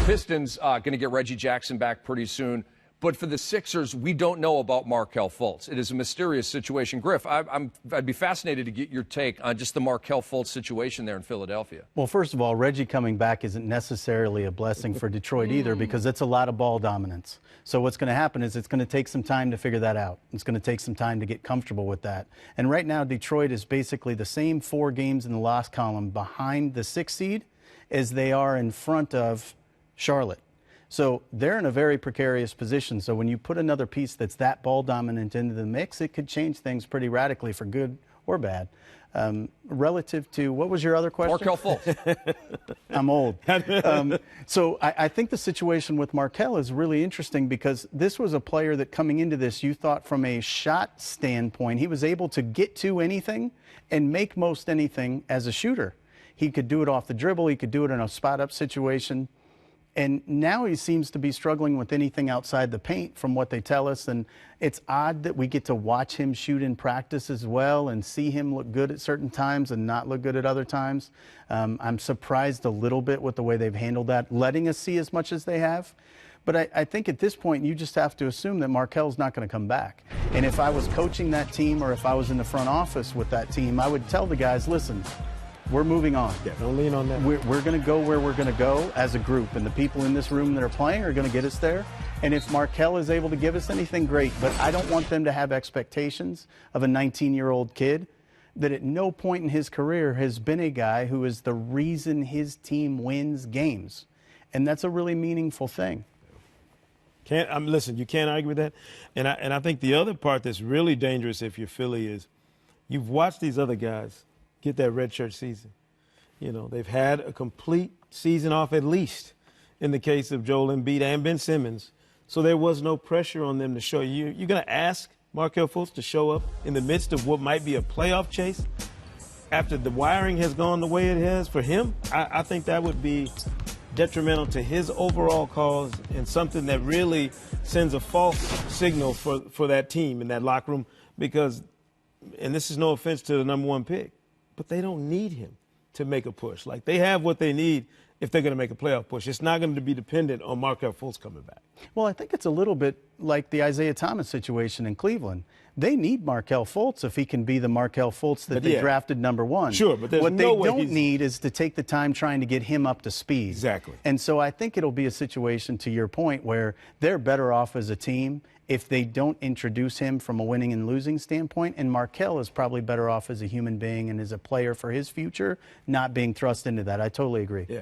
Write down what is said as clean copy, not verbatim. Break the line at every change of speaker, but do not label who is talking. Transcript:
Pistons going to get Reggie Jackson back pretty soon. But for the Sixers, we don't know about Markelle Fultz. It is a mysterious situation. Griff, I'd be fascinated to get your take on just the Markelle Fultz situation there in Philadelphia.
Well, first of all, Reggie coming back isn't necessarily a blessing for Detroit either, because it's a lot of ball dominance. So what's going to happen is it's going to take some time to figure that out. It's going to take some time to get comfortable with that. And right now, Detroit is basically the same 4 games in the loss column behind the 6th seed as they are in front of Charlotte. So they're in a very precarious position. So when you put another piece that's that ball dominant into the mix, it could change things pretty radically for good or bad. Relative to, what was your other question?
Markelle Fultz.
I'm old. So I think the situation with Markelle is really interesting, because this was a player that coming into this, you thought from a shot standpoint, he was able to get to anything and make most anything as a shooter. He could do it off the dribble. He could do it in a spot-up situation. And now he seems to be struggling with anything outside the paint from what they tell us. And it's odd that we get to watch him shoot in practice as well and see him look good at certain times and not look good at other times. I'm surprised a little bit with the way they've handled that, letting us see as much as they have. But I think at this point, you just have to assume that Markelle's not going to come back. And if I was coaching that team, or if I was in the front office with that team, I would tell the guys, listen, we're moving on.
Yeah, don't lean on that.
We're going to go where we're going to go as a group, and the people in this room that are playing are going to get us there. And if Markelle is able to give us anything, great. But I don't want them to have expectations of a 19-year-old kid that at no point in his career has been a guy who is the reason his team wins games. And that's a really meaningful thing.
Listen, you can't argue with that. And I think the other part that's really dangerous if you're Philly is you've watched these other guys get that redshirt season. You know, they've had a complete season off, at least in the case of Joel Embiid and Ben Simmons. So there was no pressure on them to show you. You're going to ask Markelle Fultz to show up in the midst of what might be a playoff chase after the wiring has gone the way it has for him? I think that would be detrimental to his overall cause, and something that really sends a false signal for that team in that locker room, because, and this is no offense to the #1 pick, but they don't need him to make a push. Like, they have what they need if they're going to make a playoff push. It's not going to be dependent on Markelle Fultz coming back.
Well, I think it's a little bit like the Isaiah Thomas situation in Cleveland. They need Markelle Fultz if he can be the Markelle Fultz that they drafted #1.
Sure, but there's
what
no
they
way
don't need is to take the time trying to get him up to speed.
Exactly.
And so I think it'll be a situation, to your point, where they're better off as a team if they don't introduce him from a winning and losing standpoint. And Markelle is probably better off as a human being and as a player for his future, not being thrust into that. I totally agree.
Yeah.